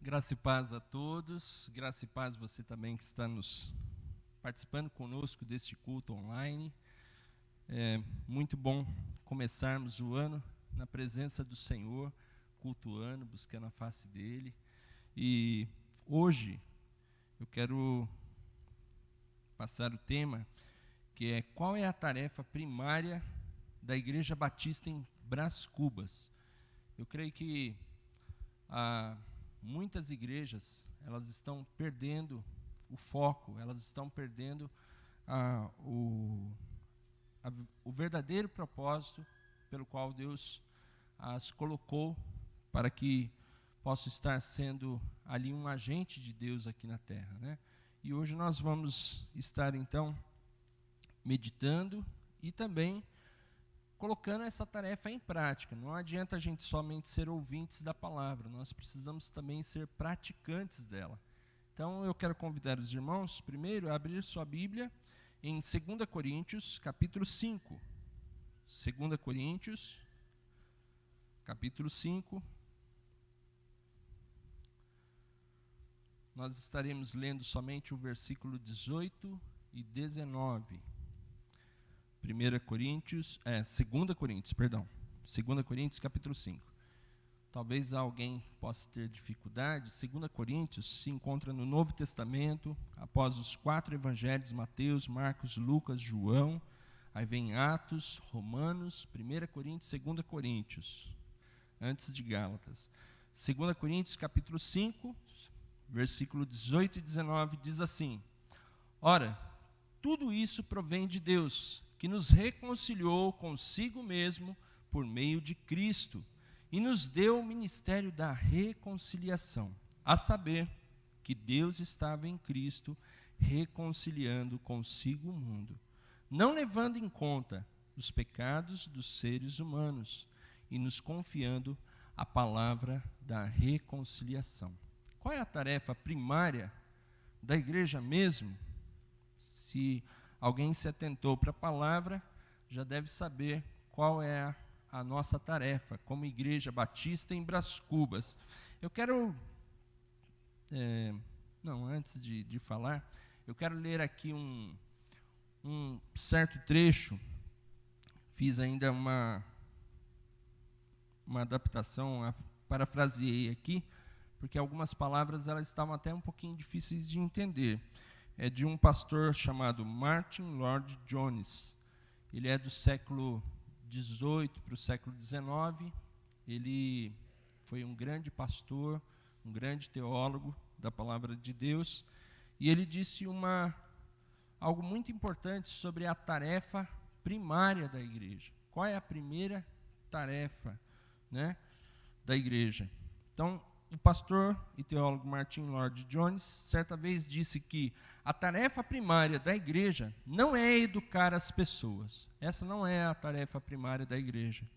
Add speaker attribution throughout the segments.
Speaker 1: Graça e paz a todos, graça e paz você também que está nos participando conosco deste culto online. É muito bom começarmos o ano na presença do Senhor, cultuando, buscando a face dEle. E hoje eu quero passar o tema que é: qual é a tarefa primária da Igreja Batista em Brás Cubas? Eu creio que muitas igrejas, elas estão perdendo o foco, elas estão perdendo o verdadeiro propósito pelo qual Deus as colocou para que possa estar sendo ali um agente de Deus aqui na terra, né? E hoje nós vamos estar então meditando e também colocando essa tarefa em prática. Não adianta a gente somente ser ouvintes da palavra, nós precisamos também ser praticantes dela. Então eu quero convidar os irmãos, primeiro, a abrir sua Bíblia em 2 Coríntios, capítulo 5. 2 Coríntios, capítulo 5. Nós estaremos lendo somente o versículo 18 e 19. 2 Coríntios, capítulo 5. Talvez alguém possa ter dificuldade. 2 Coríntios se encontra no Novo Testamento, após os 4 evangelhos, Mateus, Marcos, Lucas, João. Aí vem Atos, Romanos, 1 Coríntios, 2 Coríntios, antes de Gálatas. 2 Coríntios, capítulo 5, versículo 18 e 19, diz assim: Ora, tudo isso provém de Deus, que nos reconciliou consigo mesmo por meio de Cristo e nos deu o ministério da reconciliação, a saber, que Deus estava em Cristo reconciliando consigo o mundo, não levando em conta os pecados dos seres humanos e nos confiando a palavra da reconciliação. Qual é a tarefa primária da igreja mesmo? Se alguém se atentou para a palavra, já deve saber qual é a nossa tarefa como Igreja Batista em Brás Cubas. Eu quero, antes de falar, eu quero ler aqui um certo trecho. Fiz ainda uma adaptação, parafraseei aqui, porque algumas palavras elas estavam até um pouquinho difíceis de entender. É de um pastor chamado Martin Lloyd-Jones. Ele é do século XVIII para o século XIX. Ele foi um grande pastor, um grande teólogo da palavra de Deus. E ele disse algo muito importante sobre a tarefa primária da igreja. Qual é a primeira tarefa, né, da igreja? Então, o pastor e teólogo Martin Lloyd-Jones certa vez disse que a tarefa primária da igreja não é educar as pessoas. Essa não é a tarefa primária da igreja.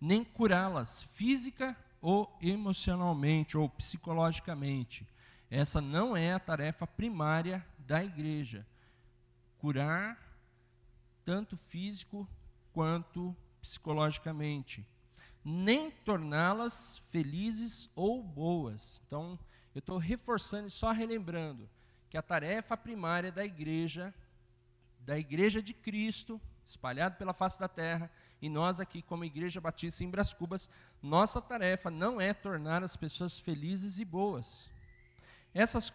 Speaker 1: Nem curá-las física ou emocionalmente ou psicologicamente. Essa não é a tarefa primária da igreja. Curar tanto físico quanto psicologicamente. Nem torná-las felizes ou boas. Então, eu estou reforçando e só relembrando que a tarefa primária da igreja de Cristo, espalhada pela face da terra, e nós aqui como Igreja Batista em Brás Cubas, nossa tarefa não é tornar as pessoas felizes e boas. Estas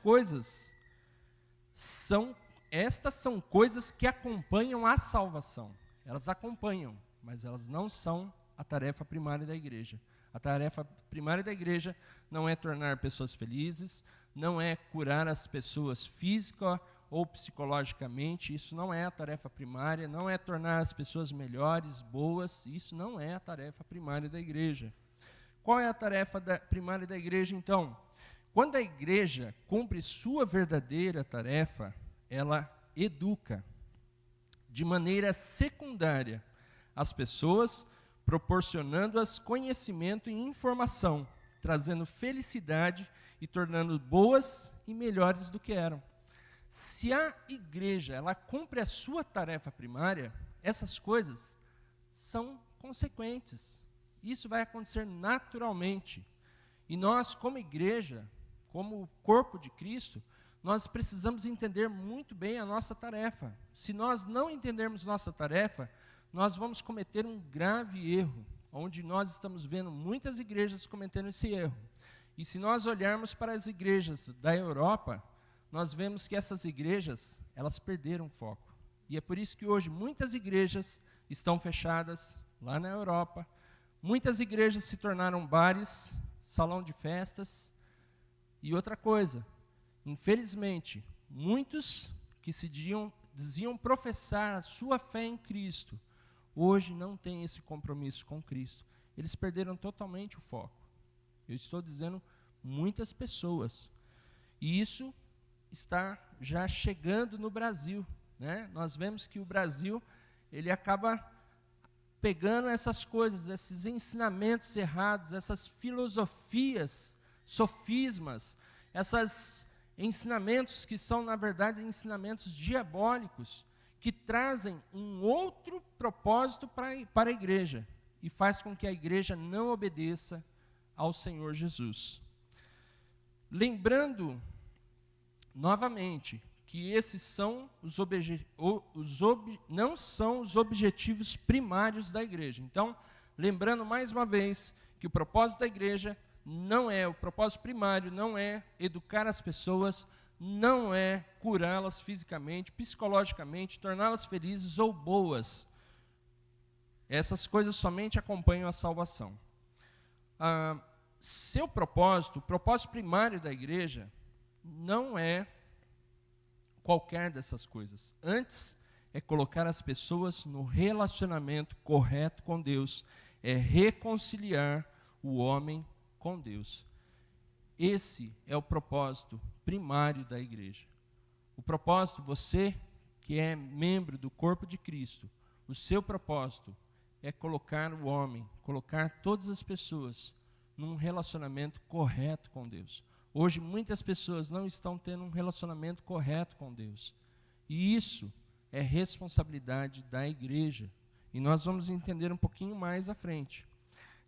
Speaker 1: são coisas que acompanham a salvação. Elas acompanham, mas elas não são a tarefa primária da igreja. A tarefa primária da igreja não é tornar pessoas felizes, não é curar as pessoas física ou psicologicamente, isso não é a tarefa primária, não é tornar as pessoas melhores, boas, isso não é a tarefa primária da igreja. Qual é a tarefa primária da igreja, então? Quando a igreja cumpre sua verdadeira tarefa, ela educa de maneira secundária as pessoas, proporcionando-as conhecimento e informação, trazendo felicidade e tornando boas e melhores do que eram. Se a igreja ela cumpre a sua tarefa primária, essas coisas são consequentes. Isso vai acontecer naturalmente. E nós, como igreja, como corpo de Cristo, nós precisamos entender muito bem a nossa tarefa. Se nós não entendermos nossa tarefa, nós vamos cometer um grave erro, onde nós estamos vendo muitas igrejas cometendo esse erro. E se nós olharmos para as igrejas da Europa, nós vemos que essas igrejas, elas perderam o foco. E é por isso que hoje muitas igrejas estão fechadas lá na Europa, muitas igrejas se tornaram bares, salão de festas. E outra coisa, infelizmente, muitos que diziam professar a sua fé em Cristo, hoje não têm esse compromisso com Cristo. Eles perderam totalmente o foco. Eu estou dizendo muitas pessoas. E isso está já chegando no Brasil, né? Nós vemos que o Brasil, ele acaba pegando essas coisas, esses ensinamentos errados, essas filosofias, sofismas, esses ensinamentos que são, na verdade, ensinamentos diabólicos, que trazem um outro propósito para a igreja, e faz com que a igreja não obedeça ao Senhor Jesus. Lembrando, novamente, que esses são não são os objetivos primários da igreja. Então, lembrando mais uma vez que o propósito da igreja o propósito primário não é educar as pessoas, não é curá-las fisicamente, psicologicamente, torná-las felizes ou boas. Essas coisas somente acompanham a salvação. O propósito primário da igreja não é qualquer dessas coisas. Antes, é colocar as pessoas no relacionamento correto com Deus, é reconciliar o homem com Deus. Esse é o propósito primário da igreja. O propósito, você que é membro do corpo de Cristo, o seu propósito é colocar o homem, colocar todas as pessoas num relacionamento correto com Deus. Hoje, muitas pessoas não estão tendo um relacionamento correto com Deus. E isso é responsabilidade da igreja. E nós vamos entender um pouquinho mais à frente.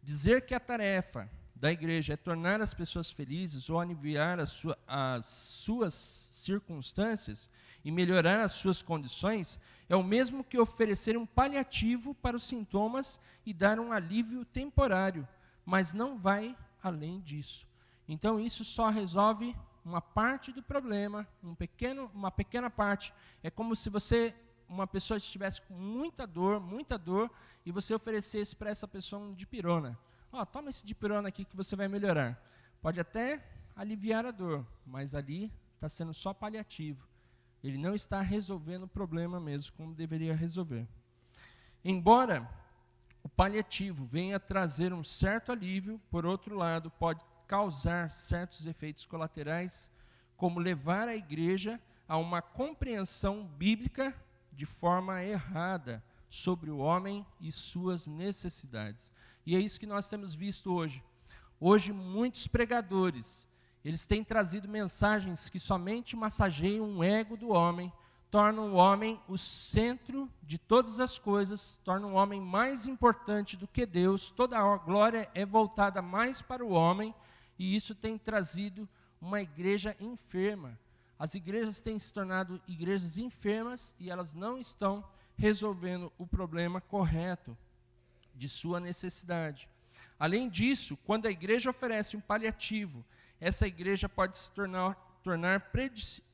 Speaker 1: Dizer que a tarefa da igreja é tornar as pessoas felizes ou aliviar as suas circunstâncias e melhorar as suas condições é o mesmo que oferecer um paliativo para os sintomas e dar um alívio temporário, mas não vai além disso. Então, isso só resolve uma parte do problema, uma pequena parte. É como se uma pessoa estivesse com muita dor, e você oferecesse para essa pessoa um dipirona. Toma esse dipirona aqui que você vai melhorar. Pode até aliviar a dor, mas ali está sendo só paliativo. Ele não está resolvendo o problema mesmo, como deveria resolver. Embora o paliativo venha trazer um certo alívio, por outro lado, pode causar certos efeitos colaterais, como levar a igreja a uma compreensão bíblica de forma errada sobre o homem e suas necessidades. E é isso que nós temos visto hoje. Hoje, muitos pregadores, eles têm trazido mensagens que somente massageiam o ego do homem, tornam o homem o centro de todas as coisas, tornam o homem mais importante do que Deus, toda a glória é voltada mais para o homem, e isso tem trazido uma igreja enferma. As igrejas têm se tornado igrejas enfermas e elas não estão resolvendo o problema correto de sua necessidade. Além disso, quando a igreja oferece um paliativo, essa igreja pode se tornar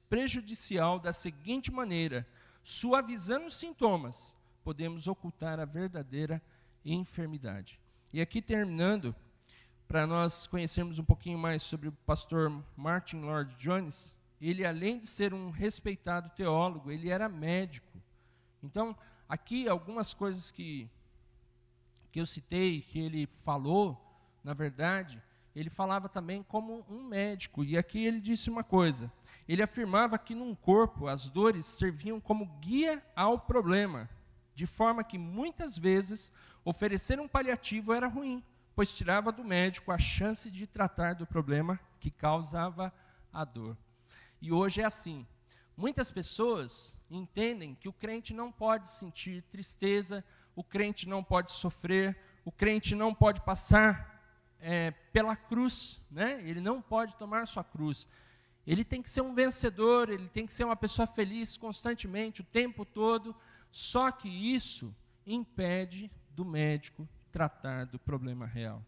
Speaker 1: prejudicial da seguinte maneira: suavizando os sintomas, podemos ocultar a verdadeira enfermidade. E aqui terminando, para nós conhecermos um pouquinho mais sobre o pastor Martin Lloyd-Jones, ele, além de ser um respeitado teólogo, ele era médico. Então, aqui algumas coisas que eu citei, que ele falou, na verdade, ele falava também como um médico. E aqui ele disse uma coisa: ele afirmava que num corpo as dores serviam como guia ao problema, de forma que muitas vezes oferecer um paliativo era ruim, pois tirava do médico a chance de tratar do problema que causava a dor. E hoje é assim. Muitas pessoas entendem que o crente não pode sentir tristeza, o crente não pode sofrer, o crente não pode passar pela cruz, né? Ele não pode tomar sua cruz. Ele tem que ser um vencedor, ele tem que ser uma pessoa feliz constantemente, o tempo todo. Só que isso impede do médico tratar do problema real.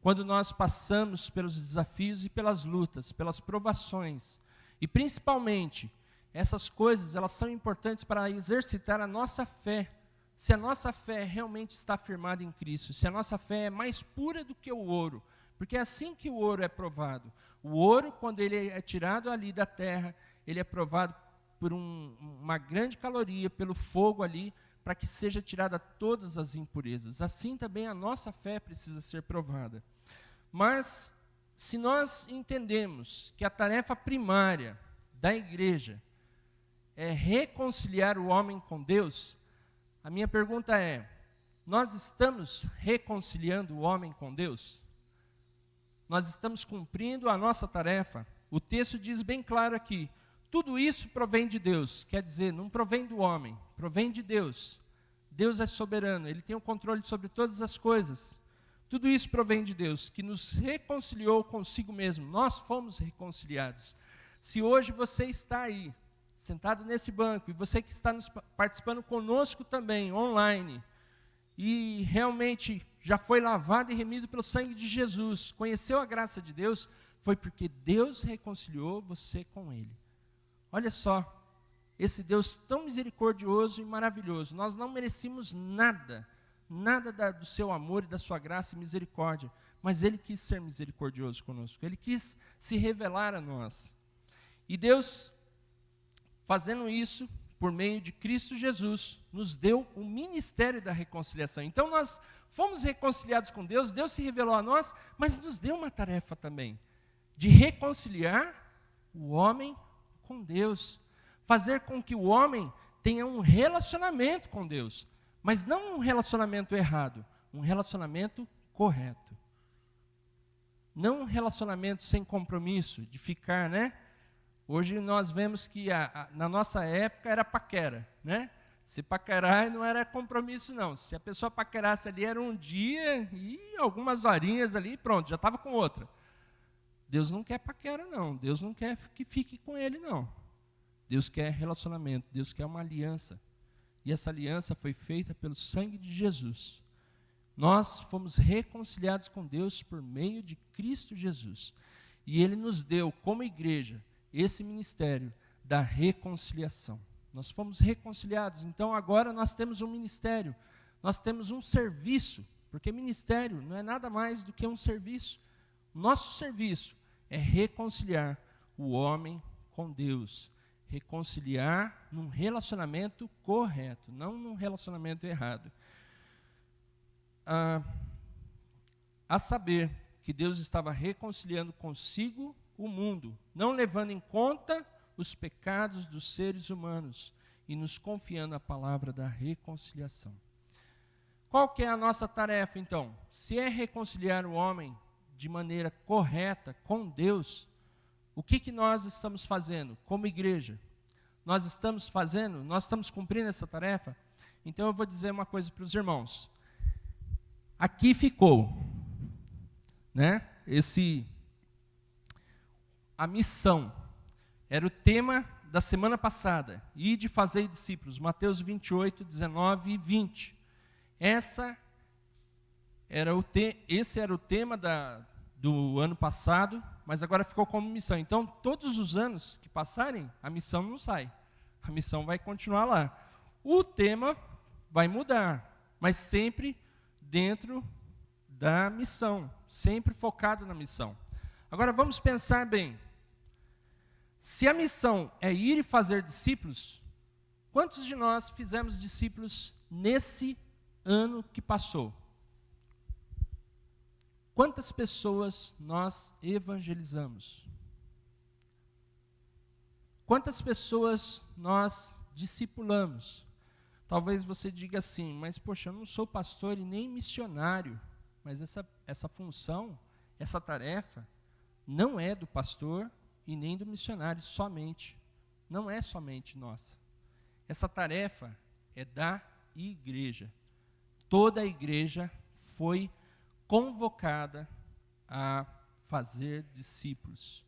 Speaker 1: Quando nós passamos pelos desafios e pelas lutas, pelas provações, e principalmente, essas coisas, elas são importantes para exercitar a nossa fé. Se a nossa fé realmente está firmada em Cristo, se a nossa fé é mais pura do que o ouro, porque é assim que o ouro é provado. O ouro, quando ele é tirado ali da terra, ele é provado por uma grande caloria, pelo fogo ali, para que seja tirada todas as impurezas. Assim também a nossa fé precisa ser provada. Mas, se nós entendemos que a tarefa primária da igreja é reconciliar o homem com Deus, a minha pergunta é: nós estamos reconciliando o homem com Deus? Nós estamos cumprindo a nossa tarefa? O texto diz bem claro aqui: tudo isso provém de Deus. Quer dizer, não provém do homem, provém de Deus. Deus é soberano, Ele tem o controle sobre todas as coisas. Tudo isso provém de Deus, que nos reconciliou consigo mesmo. Nós fomos reconciliados. Se hoje você está aí, sentado nesse banco, e você que está participando conosco também, online, e realmente já foi lavado e remido pelo sangue de Jesus, conheceu a graça de Deus, foi porque Deus reconciliou você com Ele. Olha só, esse Deus tão misericordioso e maravilhoso, nós não merecíamos nada do seu amor e da sua graça e misericórdia, mas Ele quis ser misericordioso conosco, Ele quis se revelar a nós. E Deus, fazendo isso, por meio de Cristo Jesus, nos deu o ministério da reconciliação. Então nós fomos reconciliados com Deus, Deus se revelou a nós, mas nos deu uma tarefa também, de reconciliar o homem com Deus, fazer com que o homem tenha um relacionamento com Deus, mas não um relacionamento errado, um relacionamento correto. Não um relacionamento sem compromisso, de ficar, né? Hoje nós vemos que na nossa época era paquera, né? Se paquerar não era compromisso não. Se a pessoa paquerasse ali era um dia e algumas horinhas ali, pronto, já estava com outra. Deus não quer paquera não, Deus não quer que fique com ele não. Deus quer relacionamento, Deus quer uma aliança. E essa aliança foi feita pelo sangue de Jesus. Nós fomos reconciliados com Deus por meio de Cristo Jesus. E Ele nos deu, como igreja, esse ministério da reconciliação. Nós fomos reconciliados, então agora nós temos um ministério, nós temos um serviço, porque ministério não é nada mais do que um serviço. Nosso serviço é reconciliar o homem com Deus, reconciliar num relacionamento correto, não num relacionamento errado. A saber que Deus estava reconciliando consigo o mundo, não levando em conta os pecados dos seres humanos e nos confiando a palavra da reconciliação. Qual que é a nossa tarefa, então? Se é reconciliar o homem de maneira correta com Deus, o que nós estamos fazendo como igreja? Nós estamos cumprindo essa tarefa? Então eu vou dizer uma coisa para os irmãos. Aqui ficou, né? A missão era o tema da semana passada, ide fazer discípulos, Mateus 28, 19 e 20. Esse era o tema do ano passado, mas agora ficou como missão. Então, todos os anos que passarem, a missão não sai. A missão vai continuar lá. O tema vai mudar, mas sempre dentro da missão, sempre focado na missão. Agora, vamos pensar bem. Se a missão é ir e fazer discípulos, quantos de nós fizemos discípulos nesse ano que passou? Quantas pessoas nós evangelizamos? Quantas pessoas nós discipulamos? Talvez você diga assim, mas poxa, eu não sou pastor e nem missionário, mas essa função, essa tarefa, não é do pastor e nem do missionário somente. Não é somente nossa. Essa tarefa é da igreja. Toda a igreja foi convocada a fazer discípulos.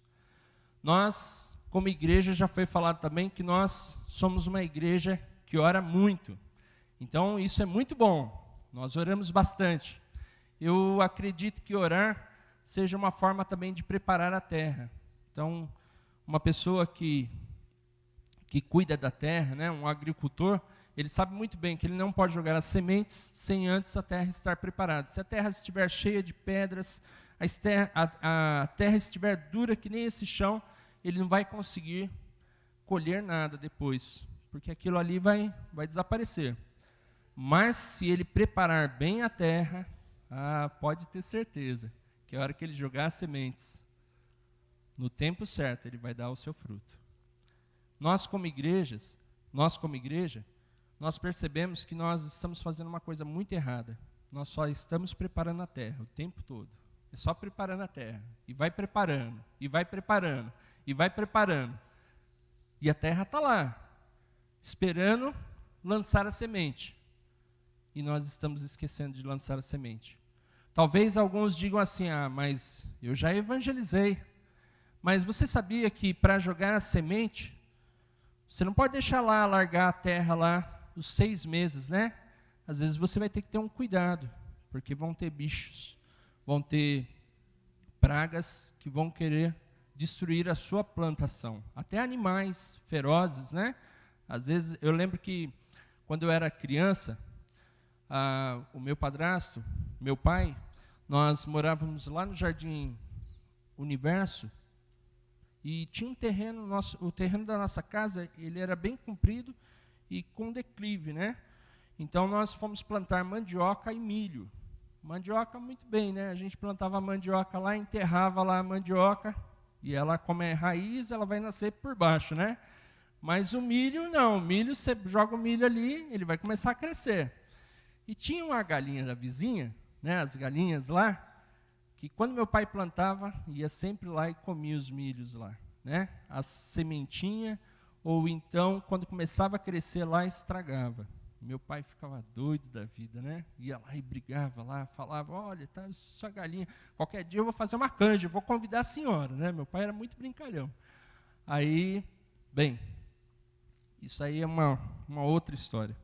Speaker 1: Nós, como igreja, já foi falado também que nós somos uma igreja que ora muito. Então, isso é muito bom. Nós oramos bastante. Eu acredito que orar seja uma forma também de preparar a terra. Então, uma pessoa que cuida da terra, né, um agricultor, ele sabe muito bem que ele não pode jogar as sementes sem antes a terra estar preparada. Se a terra estiver cheia de pedras, a terra estiver dura que nem esse chão, ele não vai conseguir colher nada depois, porque aquilo ali vai desaparecer. Mas se ele preparar bem a terra, pode ter certeza que a hora que ele jogar as sementes, no tempo certo, ele vai dar o seu fruto. Nós como igreja, nós percebemos que nós estamos fazendo uma coisa muito errada. Nós só estamos preparando a terra o tempo todo. É só preparando a terra. E vai preparando, e vai preparando, e vai preparando. E a terra está lá, esperando lançar a semente. E nós estamos esquecendo de lançar a semente. Talvez alguns digam assim, mas eu já evangelizei. Mas você sabia que para jogar a semente, você não pode deixar lá, largar a terra lá os 6 meses, né? Às vezes você vai ter que ter um cuidado, porque vão ter bichos, vão ter pragas que vão querer destruir a sua plantação. Até animais ferozes, né? Às vezes, eu lembro que quando eu era criança, o meu padrasto, meu pai, nós morávamos lá no Jardim Universo, e tinha um terreno, o terreno da nossa casa, ele era bem comprido e com declive, né? Então nós fomos plantar mandioca e milho. Mandioca, muito bem, né? A gente plantava a mandioca lá, enterrava lá a mandioca, e ela, como é raiz, ela vai nascer por baixo, né? Mas o milho, não. O milho, você joga o milho ali, ele vai começar a crescer. E tinha uma galinha da vizinha, né? As galinhas lá, que quando meu pai plantava, ia sempre lá e comia os milhos lá, né? As sementinhas, ou então, quando começava a crescer lá, estragava. Meu pai ficava doido da vida, né? Ia lá e brigava lá, falava, olha, tá, sua galinha, qualquer dia eu vou fazer uma canja, eu vou convidar a senhora, né? Meu pai era muito brincalhão. Aí, bem, isso aí é uma outra história.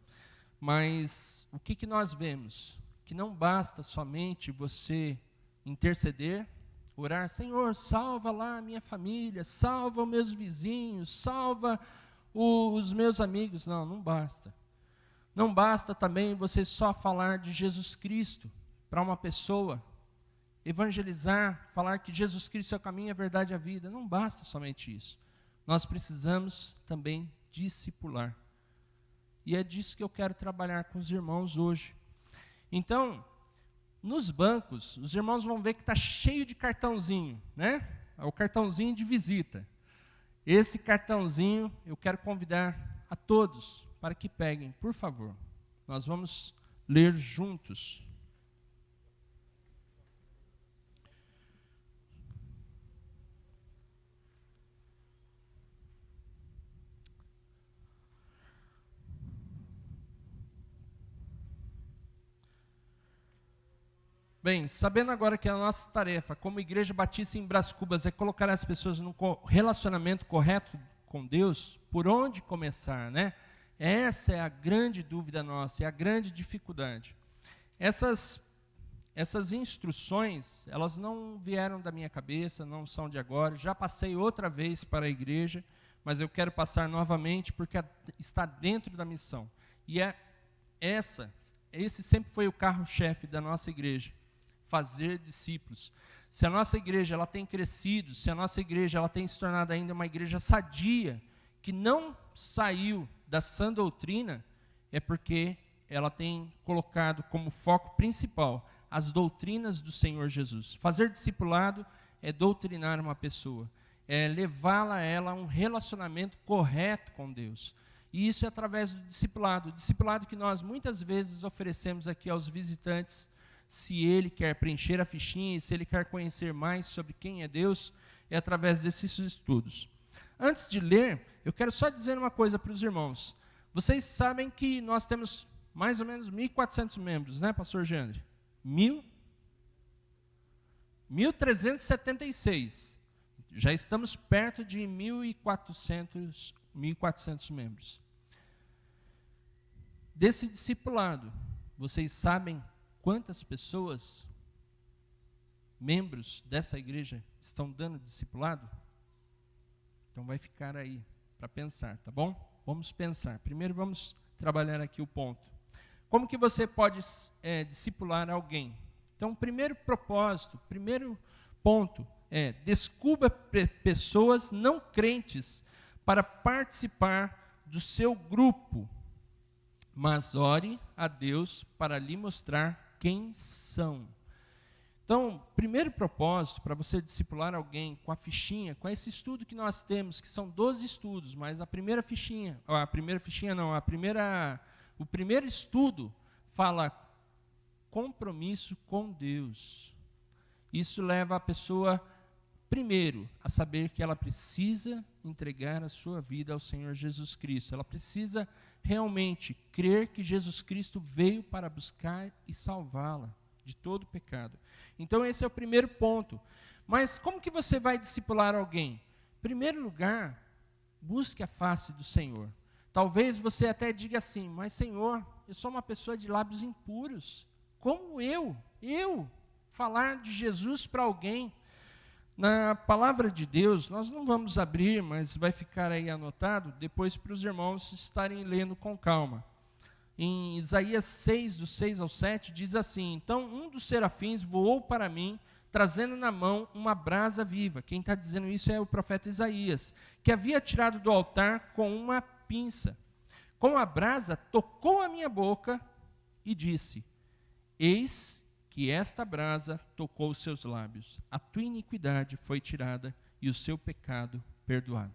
Speaker 1: Mas o que nós vemos? Que não basta somente você interceder, orar, Senhor, salva lá a minha família, salva os meus vizinhos, salva os meus amigos. Não, não basta. Não basta também você só falar de Jesus Cristo para uma pessoa, evangelizar, falar que Jesus Cristo é o caminho, a verdade e a vida. Não basta somente isso. Nós precisamos também discipular. E é disso que eu quero trabalhar com os irmãos hoje. Então, nos bancos, os irmãos vão ver que está cheio de cartãozinho, né? É o cartãozinho de visita. Esse cartãozinho eu quero convidar a todos para que peguem, por favor. Nós vamos ler juntos. Bem, sabendo agora que a nossa tarefa como Igreja Batista em Brás Cubas é colocar as pessoas num relacionamento correto com Deus, por onde começar, né? Essa é a grande dúvida nossa, é a grande dificuldade. Essas instruções, elas não vieram da minha cabeça, não são de agora. Já passei outra vez para a igreja, mas eu quero passar novamente porque está dentro da missão. E esse sempre foi o carro-chefe da nossa igreja. Fazer discípulos. Se a nossa igreja ela tem crescido, se a nossa igreja ela tem se tornado ainda uma igreja sadia, que não saiu da sã doutrina, é porque ela tem colocado como foco principal as doutrinas do Senhor Jesus. Fazer discipulado é doutrinar uma pessoa, é levá-la a ela a um relacionamento correto com Deus. E isso é através do discipulado. O discipulado que nós muitas vezes oferecemos aqui aos visitantes. Se ele quer preencher a fichinha, se ele quer conhecer mais sobre quem é Deus, é através desses estudos. Antes de ler, eu quero só dizer uma coisa para os irmãos. Vocês sabem que nós temos mais ou menos 1.400 membros, né, pastor Jandre? 1376. Já estamos perto de 1.400 membros. Desse discipulado, vocês sabem quantas pessoas, membros dessa igreja, estão dando discipulado? Então vai ficar aí para pensar, tá bom? Vamos pensar. Primeiro vamos trabalhar aqui o ponto. Como que você pode discipular alguém? Então, o primeiro propósito, primeiro ponto é: descubra pessoas não crentes para participar do seu grupo, mas ore a Deus para lhe mostrar quem são. Então, primeiro propósito para você discipular alguém com a fichinha, com esse estudo que nós temos, que são 12 estudos, mas o primeiro estudo fala compromisso com Deus. Isso leva a pessoa, primeiro, a saber que ela precisa entregar a sua vida ao Senhor Jesus Cristo. Ela precisa realmente crer que Jesus Cristo veio para buscar e salvá-la de todo pecado. Então esse é o primeiro ponto. Mas como que você vai discipular alguém? Em primeiro lugar, busque a face do Senhor. Talvez você até diga assim: mas Senhor, eu sou uma pessoa de lábios impuros. Como eu falar de Jesus para alguém? Na palavra de Deus, nós não vamos abrir, mas vai ficar aí anotado, depois para os irmãos estarem lendo com calma. Em Isaías 6, do 6 ao 7, diz assim: então um dos serafins voou para mim, trazendo na mão uma brasa viva. Quem está dizendo isso é o profeta Isaías, que havia tirado do altar com uma pinça. Com a brasa, tocou a minha boca e disse: eis que esta brasa tocou os seus lábios. A tua iniquidade foi tirada e o seu pecado perdoado.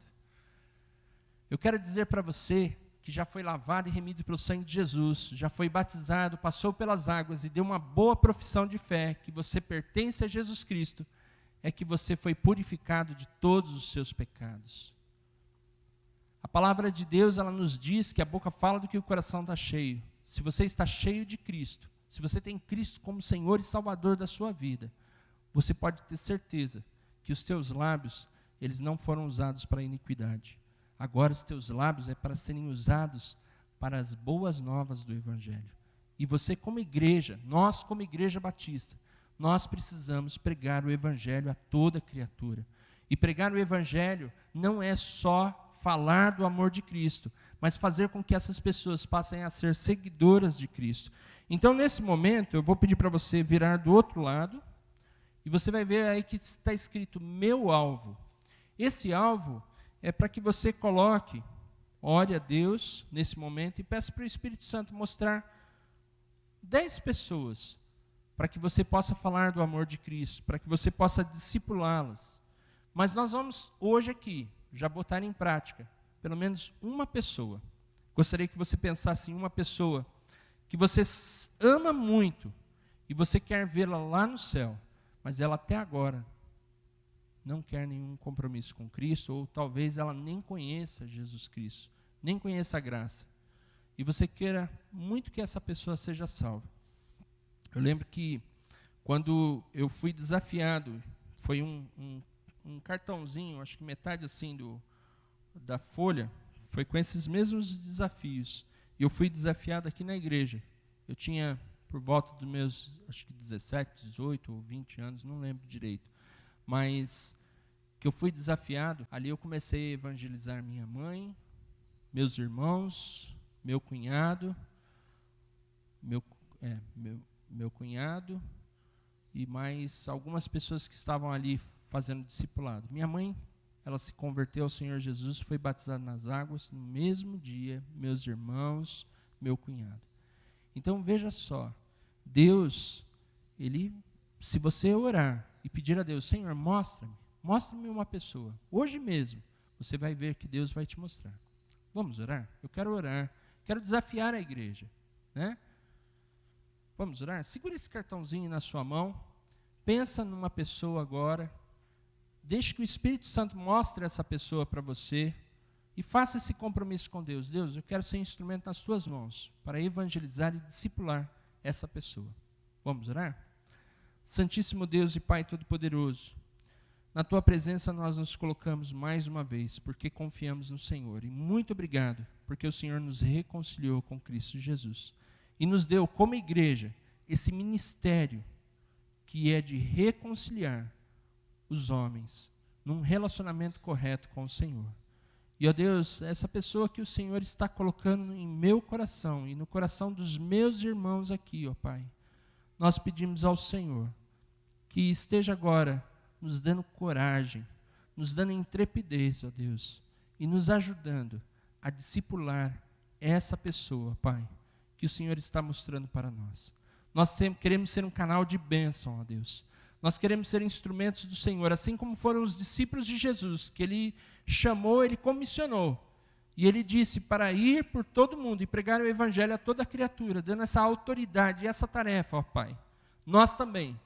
Speaker 1: Eu quero dizer para você que já foi lavado e remido pelo sangue de Jesus, já foi batizado, passou pelas águas e deu uma boa profissão de fé, que você pertence a Jesus Cristo, é que você foi purificado de todos os seus pecados. A palavra de Deus, ela nos diz que a boca fala do que o coração está cheio. Se você está cheio de Cristo, se você tem Cristo como Senhor e Salvador da sua vida, você pode ter certeza que os teus lábios, eles não foram usados para a iniquidade. Agora os teus lábios é para serem usados para as boas novas do Evangelho. E você como igreja, nós como igreja batista, nós precisamos pregar o Evangelho a toda criatura. E pregar o Evangelho não é só falar do amor de Cristo, mas fazer com que essas pessoas passem a ser seguidoras de Cristo. Então, nesse momento, eu vou pedir para você virar do outro lado, e você vai ver aí que está escrito meu alvo. Esse alvo é para que você coloque, ore a Deus nesse momento e peça para o Espírito Santo mostrar 10 pessoas, para que você possa falar do amor de Cristo, para que você possa discipulá-las. Mas nós vamos hoje aqui, já botar em prática, pelo menos uma pessoa. Gostaria que você pensasse em uma pessoa que você ama muito e você quer vê-la lá no céu, mas ela até agora não quer nenhum compromisso com Cristo, ou talvez ela nem conheça Jesus Cristo, nem conheça a graça. E você queira muito que essa pessoa seja salva. Eu lembro que quando eu fui desafiado, foi um cartãozinho, acho que metade assim da folha, foi com esses mesmos desafios. E eu fui desafiado aqui na igreja. Eu tinha por volta dos meus, acho que 17, 18 ou 20 anos, não lembro direito. Mas que eu fui desafiado, ali eu comecei a evangelizar minha mãe, meus irmãos, meu cunhado, meu cunhado e mais algumas pessoas que estavam ali fazendo discipulado. Minha mãe, ela se converteu ao Senhor Jesus, foi batizada nas águas no mesmo dia, meus irmãos, meu cunhado. Então veja só, Deus, se você orar e pedir a Deus, Senhor, mostra-me uma pessoa. Hoje mesmo, você vai ver que Deus vai te mostrar. Vamos orar? Eu quero orar, quero desafiar a igreja, né? Vamos orar? Segura esse cartãozinho na sua mão, pensa numa pessoa agora, deixe que o Espírito Santo mostre essa pessoa para você e faça esse compromisso com Deus. Deus, eu quero ser instrumento nas tuas mãos para evangelizar e discipular essa pessoa. Vamos orar? Santíssimo Deus e Pai Todo-Poderoso, na Tua presença nós nos colocamos mais uma vez, porque confiamos no Senhor. E muito obrigado, porque o Senhor nos reconciliou com Cristo Jesus. E nos deu, como igreja, esse ministério que é de reconciliar os homens num relacionamento correto com o Senhor. E, ó Deus, essa pessoa que o Senhor está colocando em meu coração e no coração dos meus irmãos aqui, ó Pai, nós pedimos ao Senhor que esteja agora nos dando coragem, nos dando intrepidez, ó Deus, e nos ajudando a discipular essa pessoa, Pai, que o Senhor está mostrando para nós. Nós sempre queremos ser um canal de bênção, ó Deus. Nós queremos ser instrumentos do Senhor, assim como foram os discípulos de Jesus, que Ele chamou, Ele comissionou. E Ele disse para ir por todo mundo e pregar o Evangelho a toda criatura, dando essa autoridade e essa tarefa, ó Pai. Nós também,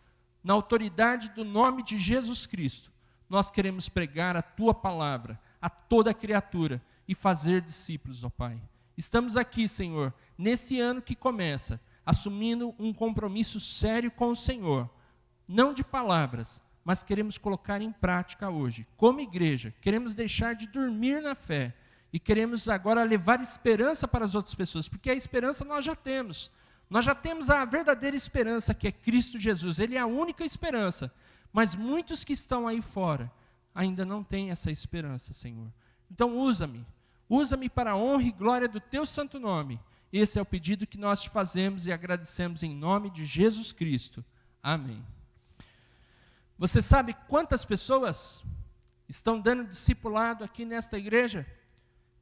Speaker 1: na autoridade do nome de Jesus Cristo, nós queremos pregar a Tua palavra a toda criatura e fazer discípulos, ó Pai. Estamos aqui, Senhor, nesse ano que começa, assumindo um compromisso sério com o Senhor, não de palavras, mas queremos colocar em prática hoje. Como igreja, queremos deixar de dormir na fé e queremos agora levar esperança para as outras pessoas, porque a esperança nós já temos. Nós já temos a verdadeira esperança, que é Cristo Jesus. Ele é a única esperança, mas muitos que estão aí fora ainda não têm essa esperança, Senhor. Então usa-me para a honra e glória do Teu santo nome. Esse é o pedido que nós te fazemos e agradecemos em nome de Jesus Cristo. Amém. Você sabe quantas pessoas estão dando discipulado aqui nesta igreja?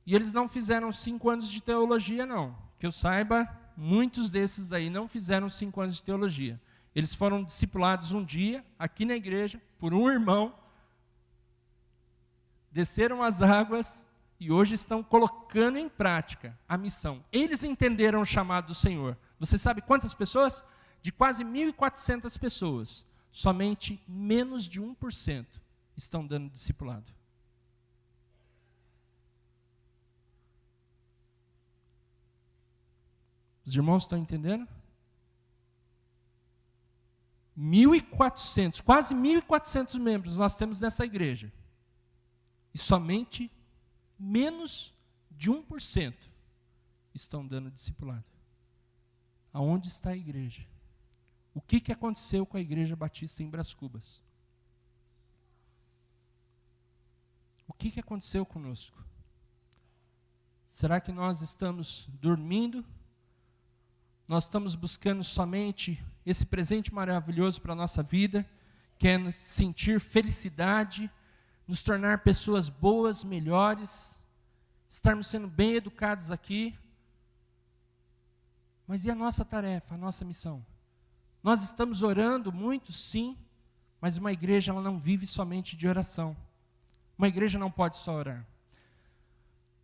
Speaker 1: E eles não fizeram 5 anos de teologia, não. Que eu saiba, muitos desses aí não fizeram 5 anos de teologia. Eles foram discipulados um dia, aqui na igreja, por um irmão, desceram as águas e hoje estão colocando em prática a missão. Eles entenderam o chamado do Senhor. Você sabe quantas pessoas? De quase 1.400 pessoas. Somente menos de 1% estão dando discipulado. Os irmãos estão entendendo? 1.400, quase 1.400 membros nós temos nessa igreja. E somente menos de 1% estão dando discipulado. Aonde está a igreja? O que aconteceu com a Igreja Batista em Brás Cubas? O que aconteceu conosco? Será que nós estamos dormindo? Nós estamos buscando somente esse presente maravilhoso para a nossa vida, que é sentir felicidade, nos tornar pessoas boas, melhores, estarmos sendo bem educados aqui. Mas e a nossa tarefa, a nossa missão? Nós estamos orando muito, sim, mas uma igreja ela não vive somente de oração. Uma igreja não pode só orar.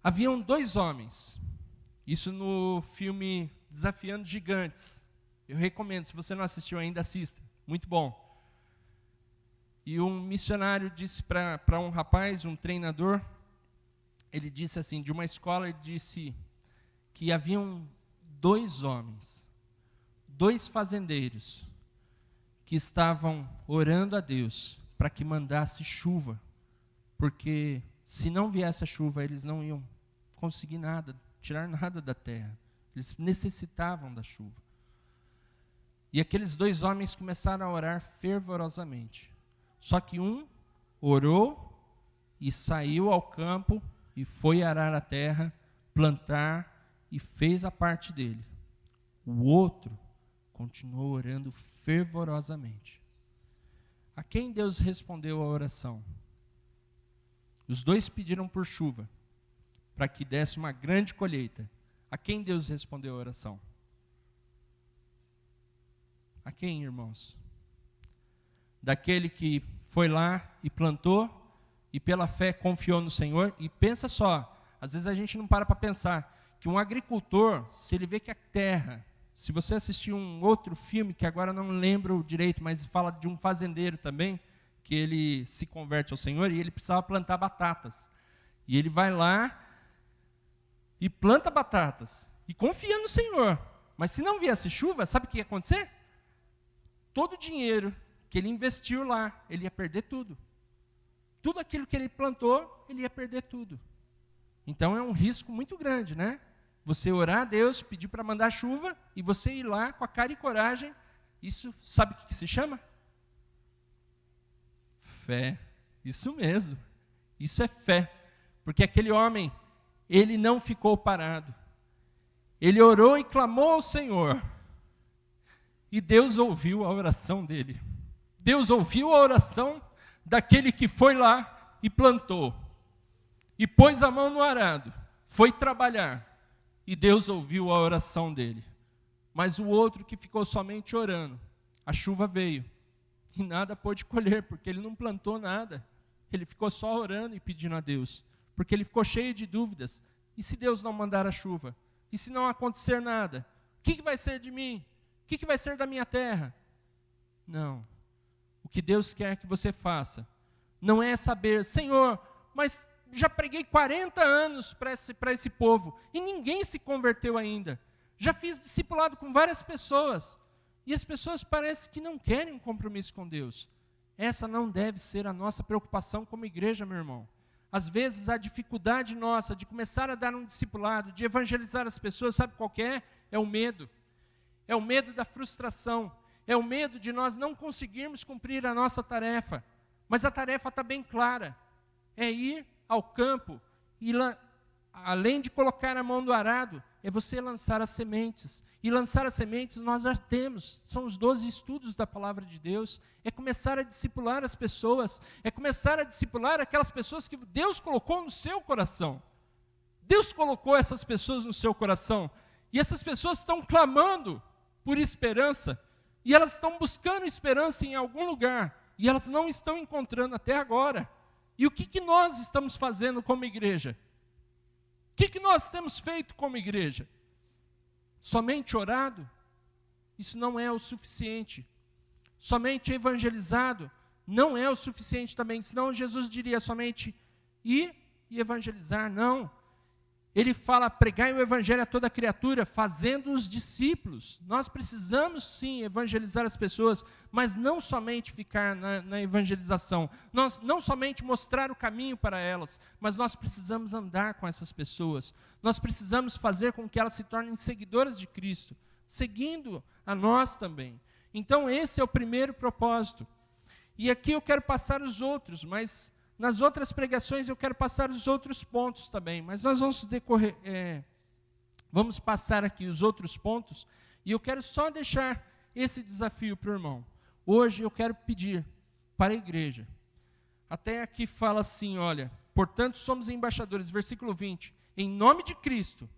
Speaker 1: Haviam 2 homens, isso no filme Desafiando Gigantes. Eu recomendo, se você não assistiu ainda, assista, muito bom. E um missionário disse para um rapaz, um treinador, ele disse assim, de uma escola, ele disse que haviam 2 homens, 2 fazendeiros, que estavam orando a Deus para que mandasse chuva, porque se não viesse a chuva, eles não iam conseguir nada, tirar nada da terra. Eles necessitavam da chuva. E aqueles 2 homens começaram a orar fervorosamente. Só que um orou e saiu ao campo e foi arar a terra, plantar e fez a parte dele. O outro continuou orando fervorosamente. A quem Deus respondeu a oração? Os 2 pediram por chuva, para que desse uma grande colheita. A quem Deus respondeu a oração? A quem, irmãos? Daquele que foi lá e plantou, e pela fé confiou no Senhor. E pensa só, às vezes a gente não para pensar, que um agricultor, se ele vê que a terra, se você assistir um outro filme, que agora não lembro direito, mas fala de um fazendeiro também, que ele se converte ao Senhor, e ele precisava plantar batatas. E ele vai lá e planta batatas, e confia no Senhor. Mas se não viesse chuva, sabe o que ia acontecer? todo o dinheiro que ele investiu lá, ele ia perder tudo. Tudo aquilo que ele plantou, ele ia perder tudo. Então é um risco muito grande, né? Você orar a Deus, pedir para mandar chuva, e você ir lá com a cara e coragem. Isso, sabe o que se chama? Fé. Isso mesmo. Isso é fé. Porque aquele homem, ele não ficou parado. Ele orou e clamou ao Senhor. E Deus ouviu a oração dele. Deus ouviu a oração daquele que foi lá e plantou. E pôs a mão no arado. Foi trabalhar. E Deus ouviu a oração dele. Mas o outro que ficou somente orando, a chuva veio. E nada pôde colher, porque ele não plantou nada. Ele ficou só orando e pedindo a Deus. Porque ele ficou cheio de dúvidas. E se Deus não mandar a chuva? E se não acontecer nada? O que vai ser de mim? O que vai ser da minha terra? Não. O que Deus quer que você faça não é saber, Senhor, mas já preguei 40 anos para esse povo e ninguém se converteu ainda. Já fiz discipulado com várias pessoas e as pessoas parecem que não querem um compromisso com Deus. Essa não deve ser a nossa preocupação como igreja, meu irmão. Às vezes a dificuldade nossa de começar a dar um discipulado, de evangelizar as pessoas, sabe qual que é? É o medo. É o medo da frustração. É o medo de nós não conseguirmos cumprir a nossa tarefa. Mas a tarefa está bem clara. É ir ao campo e, além de colocar a mão no arado, é você lançar as sementes. E lançar as sementes nós já temos. São os 12 estudos da palavra de Deus. É começar a discipular as pessoas. É começar a discipular aquelas pessoas que Deus colocou no seu coração. Deus colocou essas pessoas no seu coração. E essas pessoas estão clamando por esperança. E elas estão buscando esperança em algum lugar. E elas não estão encontrando até agora. E o que nós estamos fazendo como igreja? O que nós temos feito como igreja? Somente orado? Isso não é o suficiente. Somente evangelizado? Não é o suficiente também. Senão Jesus diria somente ir e evangelizar. Não. Ele fala, pregai o evangelho a toda criatura, fazendo os discípulos. Nós precisamos sim evangelizar as pessoas, mas não somente ficar na evangelização. Nós não somente mostrar o caminho para elas, mas nós precisamos andar com essas pessoas. Nós precisamos fazer com que elas se tornem seguidoras de Cristo, seguindo a nós também. Então esse é o primeiro propósito. E aqui eu quero passar os outros, mas nas outras pregações eu quero passar os outros pontos também, mas nós vamos passar aqui os outros pontos, e eu quero só deixar esse desafio para o irmão. Hoje eu quero pedir para a igreja, até aqui fala assim, olha, portanto somos embaixadores, versículo 20, em nome de Cristo,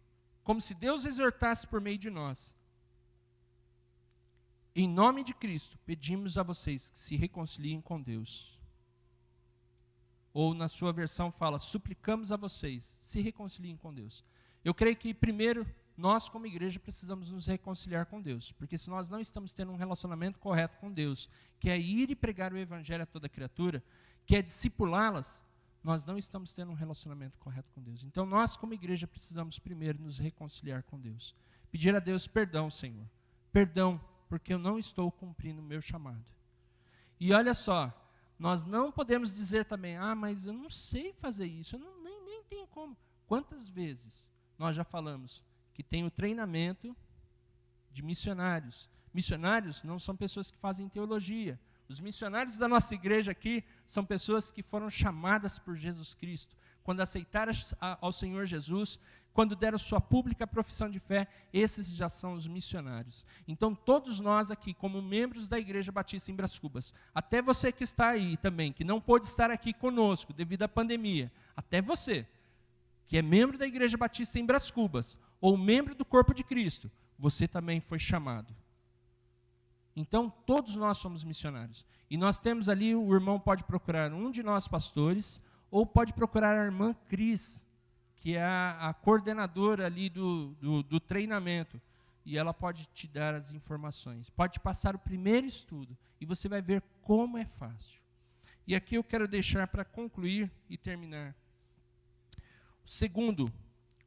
Speaker 1: como se Deus exortasse por meio de nós. Em nome de Cristo, pedimos a vocês que se reconciliem com Deus. Ou na sua versão fala, suplicamos a vocês, se reconciliem com Deus. Eu creio que primeiro, nós como igreja precisamos nos reconciliar com Deus, porque se nós não estamos tendo um relacionamento correto com Deus, que é ir e pregar o evangelho a toda criatura, que é discipulá-las, nós não estamos tendo um relacionamento correto com Deus. Então nós como igreja precisamos primeiro nos reconciliar com Deus. Pedir a Deus perdão, Senhor. Perdão, porque eu não estou cumprindo o meu chamado. E olha só, nós não podemos dizer também, mas eu não sei fazer isso, eu nem tenho como. Quantas vezes nós já falamos que tem o treinamento de missionários. Missionários não são pessoas que fazem teologia. Os missionários da nossa igreja aqui são pessoas que foram chamadas por Jesus Cristo. Quando aceitaram ao Senhor Jesus, quando deram sua pública profissão de fé, esses já são os missionários. Então, todos nós aqui, como membros da Igreja Batista em Brás Cubas, até você que está aí também, que não pôde estar aqui conosco devido à pandemia, até você, que é membro da Igreja Batista em Brás Cubas, ou membro do corpo de Cristo, você também foi chamado. Então, todos nós somos missionários. E nós temos ali, o irmão pode procurar um de nós pastores, ou pode procurar a irmã Cris, que é a coordenadora ali do treinamento, e ela pode te dar as informações. Pode passar o primeiro estudo, e você vai ver como é fácil. E aqui eu quero deixar para concluir e terminar. Segundo,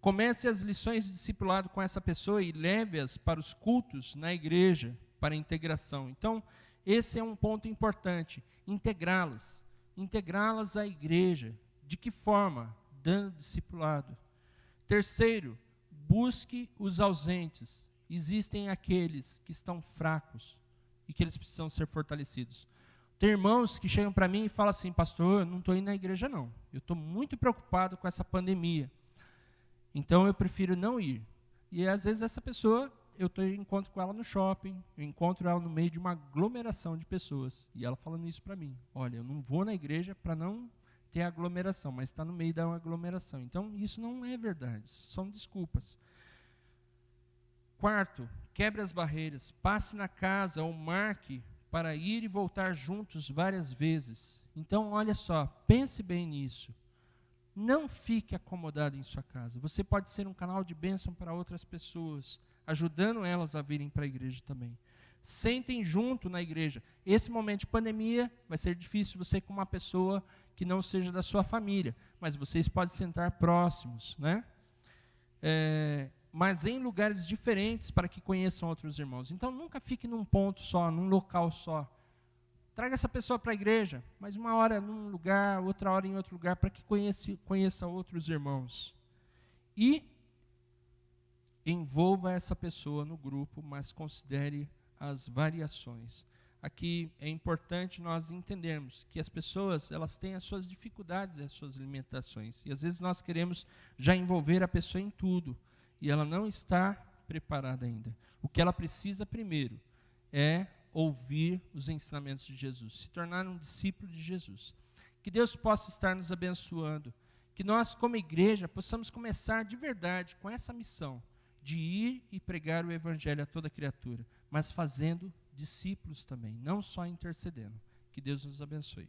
Speaker 1: comece as lições de discipulado com essa pessoa e leve-as para os cultos na igreja, para a integração. Então, Esse é um ponto importante, integrá-las à igreja. De que forma? Dando discipulado. Terceiro, busque os ausentes. Existem aqueles que estão fracos e que eles precisam ser fortalecidos. Tem irmãos que chegam para mim e falam assim: pastor, eu não estou indo na igreja não, eu estou muito preocupado com essa pandemia, então eu prefiro não ir. E às vezes essa pessoa, eu encontro com ela no shopping, eu encontro ela no meio de uma aglomeração de pessoas, e ela falando isso para mim: olha, eu não vou na igreja para não ter aglomeração, mas está no meio da aglomeração. Então isso não é verdade, são desculpas. Quarto, quebre as barreiras, passe na casa ou marque para ir e voltar juntos várias vezes. Então, olha só, pense bem nisso. Não fique acomodado em sua casa. Você pode ser um canal de bênção para outras pessoas, ajudando elas a virem para a igreja também. Sentem junto na igreja. Esse momento de pandemia vai ser difícil você com uma pessoa que não seja da sua família, mas vocês podem sentar próximos, né? Mas em lugares diferentes para que conheçam outros irmãos. Então, nunca fique num ponto só, num local só. Traga essa pessoa para a igreja, mas uma hora num lugar, outra hora em outro lugar, para que conheça outros irmãos. E envolva essa pessoa no grupo, mas considere as variações. Aqui é importante nós entendermos que as pessoas, elas têm as suas dificuldades e as suas limitações. E às vezes nós queremos já envolver a pessoa em tudo, e ela não está preparada ainda. O que ela precisa primeiro é ouvir os ensinamentos de Jesus, se tornar um discípulo de Jesus. Que Deus possa estar nos abençoando, que nós como igreja possamos começar de verdade com essa missão de ir e pregar o evangelho a toda criatura, mas fazendo discípulos também, não só intercedendo. Que Deus nos abençoe.